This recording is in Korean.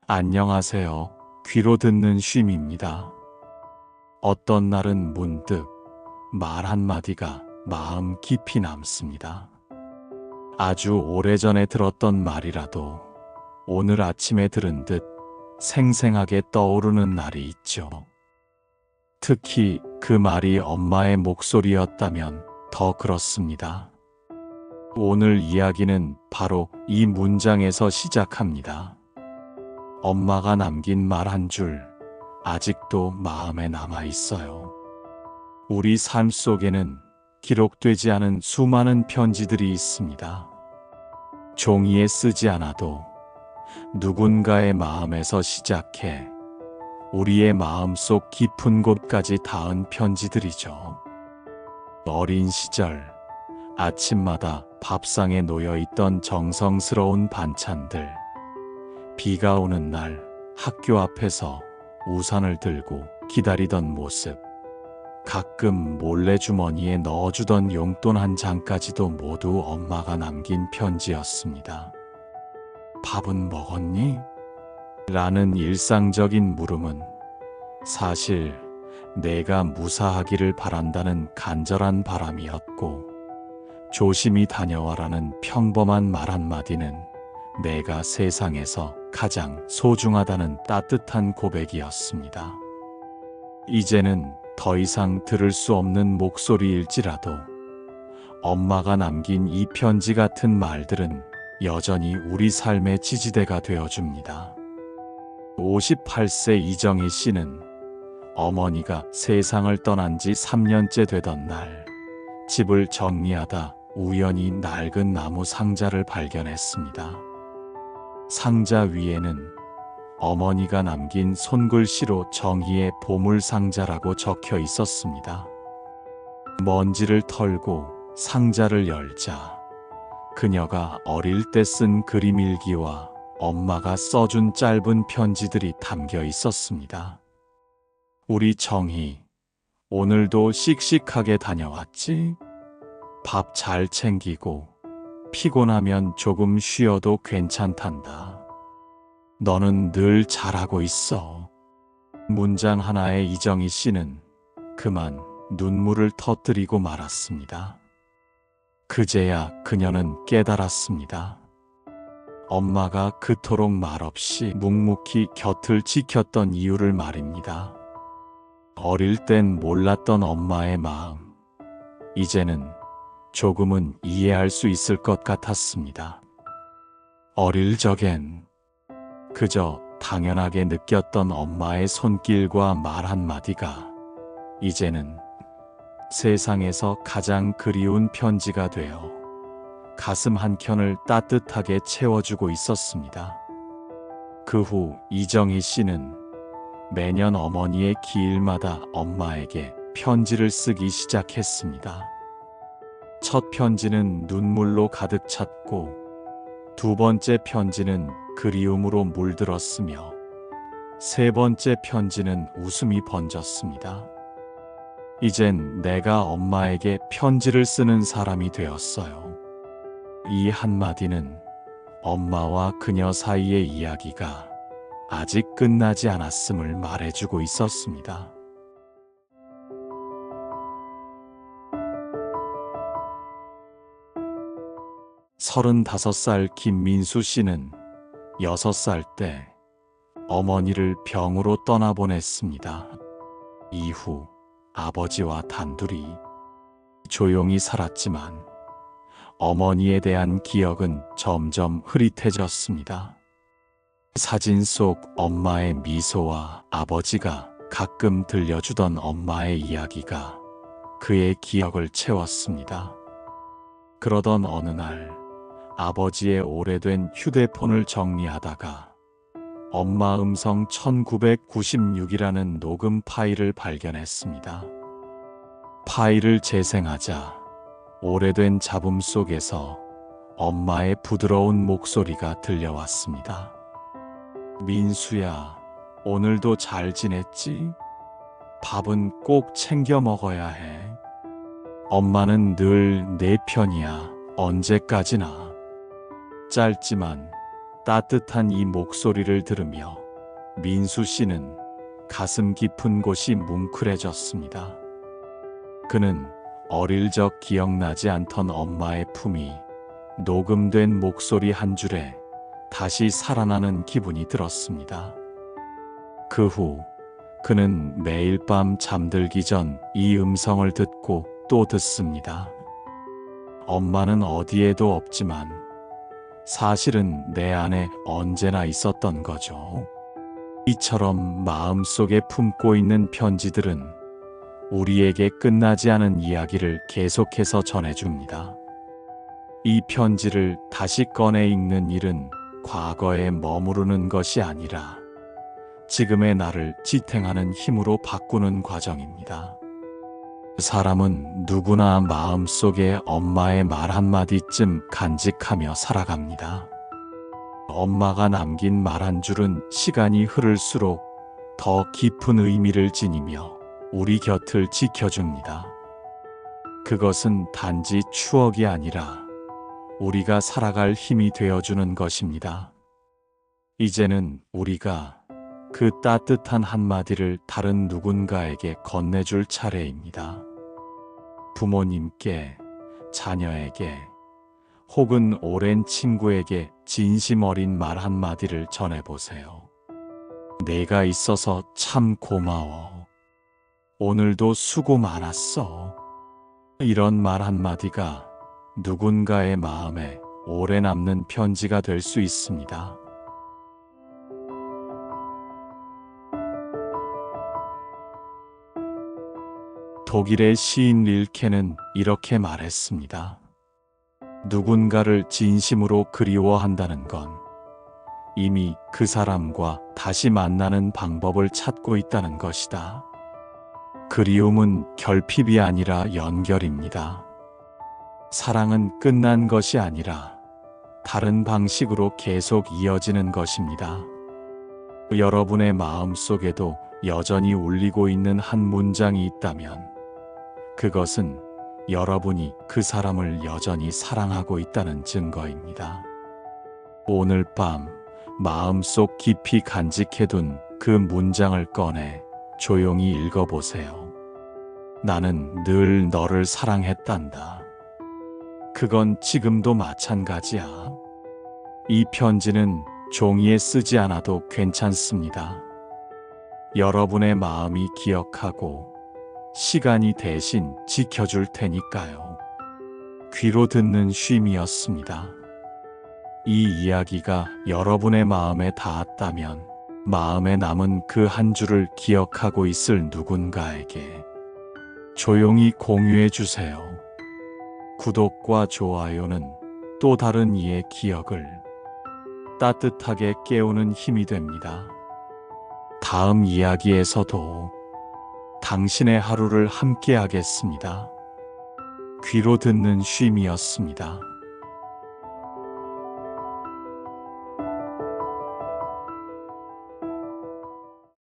안녕하세요. 귀로 듣는 쉼입니다. 어떤 날은 문득 말 한마디가 마음 깊이 남습니다. 아주 오래전에 들었던 말이라도 오늘 아침에 들은 듯 생생하게 떠오르는 날이 있죠. 특히 그 말이 엄마의 목소리였다면 더 그렇습니다. 오늘 이야기는 바로 이 문장에서 시작합니다. 엄마가 남긴 말 한 줄, 아직도 마음에 남아 있어요. 우리 삶 속에는 기록되지 않은 수많은 편지들이 있습니다. 종이에 쓰지 않아도 누군가의 마음에서 시작해 우리의 마음속 깊은 곳까지 닿은 편지들이죠. 어린 시절, 아침마다 밥상에 놓여 있던 정성스러운 반찬들, 비가 오는 날 학교 앞에서 우산을 들고 기다리던 모습, 가끔 몰래 주머니에 넣어주던 용돈 한 장까지도 모두 엄마가 남긴 편지였습니다. 밥은 먹었니? 라는 일상적인 물음은 사실 내가 무사하기를 바란다는 간절한 바람이었고, 조심히 다녀와라는 평범한 말 한마디는 내가 세상에서 가장 소중하다는 따뜻한 고백이었습니다. 이제는 더 이상 들을 수 없는 목소리일지라도 엄마가 남긴 이 편지 같은 말들은 여전히 우리 삶의 지지대가 되어줍니다. 58세 이정희 씨는 어머니가 세상을 떠난 지 3년째 되던 날, 집을 정리하다 우연히 낡은 나무 상자를 발견했습니다. 상자 위에는 어머니가 남긴 손글씨로 정희의 보물상자라고 적혀 있었습니다. 먼지를 털고 상자를 열자 그녀가 어릴 때 쓴 그림 일기와 엄마가 써준 짧은 편지들이 담겨 있었습니다. 우리 정희, 오늘도 씩씩하게 다녀왔지? 밥 잘 챙기고 피곤하면 조금 쉬어도 괜찮단다. 너는 늘 잘하고 있어. 문장 하나에 이정희 씨는 그만 눈물을 터뜨리고 말았습니다. 그제야 그녀는 깨달았습니다. 엄마가 그토록 말없이 묵묵히 곁을 지켰던 이유를 말입니다. 어릴 땐 몰랐던 엄마의 마음, 이제는 조금은 이해할 수 있을 것 같았습니다. 어릴 적엔 그저 당연하게 느꼈던 엄마의 손길과 말 한마디가 이제는 세상에서 가장 그리운 편지가 되어 가슴 한켠을 따뜻하게 채워주고 있었습니다. 그 후 이정희 씨는 매년 어머니의 기일마다 엄마에게 편지를 쓰기 시작했습니다. 첫 편지는 눈물로 가득 찼고, 두 번째 편지는 그리움으로 물들었으며, 세 번째 편지는 웃음이 번졌습니다. 이젠 내가 엄마에게 편지를 쓰는 사람이 되었어요. 이 한마디는 엄마와 그녀 사이의 이야기가 아직 끝나지 않았음을 말해주고 있었습니다. 35살 김민수 씨는 6살 때 어머니를 병으로 떠나보냈습니다. 이후 아버지와 단둘이 조용히 살았지만 어머니에 대한 기억은 점점 흐릿해졌습니다. 사진 속 엄마의 미소와 아버지가 가끔 들려주던 엄마의 이야기가 그의 기억을 채웠습니다. 그러던 어느 날 아버지의 오래된 휴대폰을 정리하다가 엄마 음성 1996이라는 녹음 파일을 발견했습니다. 파일을 재생하자 오래된 잡음 속에서 엄마의 부드러운 목소리가 들려왔습니다. 민수야, 오늘도 잘 지냈지? 밥은 꼭 챙겨 먹어야 해. 엄마는 늘 내 편이야, 언제까지나. 짧지만 따뜻한 이 목소리를 들으며 민수 씨는 가슴 깊은 곳이 뭉클해졌습니다. 그는 어릴 적 기억나지 않던 엄마의 품이 녹음된 목소리 한 줄에 다시 살아나는 기분이 들었습니다. 그 후 그는 매일 밤 잠들기 전 이 음성을 듣고 또 듣습니다. 엄마는 어디에도 없지만 사실은 내 안에 언제나 있었던 거죠. 이처럼 마음속에 품고 있는 편지들은 우리에게 끝나지 않은 이야기를 계속해서 전해줍니다. 이 편지를 다시 꺼내 읽는 일은 과거에 머무르는 것이 아니라 지금의 나를 지탱하는 힘으로 바꾸는 과정입니다. 사람은 누구나 마음속에 엄마의 말 한마디쯤 간직하며 살아갑니다. 엄마가 남긴 말 한 줄은 시간이 흐를수록 더 깊은 의미를 지니며 우리 곁을 지켜줍니다. 그것은 단지 추억이 아니라 우리가 살아갈 힘이 되어주는 것입니다. 이제는 우리가 그 따뜻한 한마디를 다른 누군가에게 건네줄 차례입니다. 부모님께, 자녀에게, 혹은 오랜 친구에게 진심 어린 말 한마디를 전해보세요. 내가 있어서 참 고마워. 오늘도 수고 많았어. 이런 말 한마디가 누군가의 마음에 오래 남는 편지가 될 수 있습니다. 독일의 시인 릴케는 이렇게 말했습니다. 누군가를 진심으로 그리워한다는 건 이미 그 사람과 다시 만나는 방법을 찾고 있다는 것이다. 그리움은 결핍이 아니라 연결입니다. 사랑은 끝난 것이 아니라 다른 방식으로 계속 이어지는 것입니다. 여러분의 마음 속에도 여전히 울리고 있는 한 문장이 있다면 그것은 여러분이 그 사람을 여전히 사랑하고 있다는 증거입니다. 오늘 밤 마음속 깊이 간직해둔 그 문장을 꺼내 조용히 읽어보세요. 나는 늘 너를 사랑했단다. 그건 지금도 마찬가지야. 이 편지는 종이에 쓰지 않아도 괜찮습니다. 여러분의 마음이 기억하고 시간이 대신 지켜줄 테니까요. 귀로 듣는 쉼이었습니다. 이 이야기가 여러분의 마음에 닿았다면 마음에 남은 그 한 줄을 기억하고 있을 누군가에게 조용히 공유해 주세요. 구독과 좋아요는 또 다른 이의 기억을 따뜻하게 깨우는 힘이 됩니다. 다음 이야기에서도 당신의 하루를 함께 하겠습니다. 귀로 듣는 쉼이었습니다.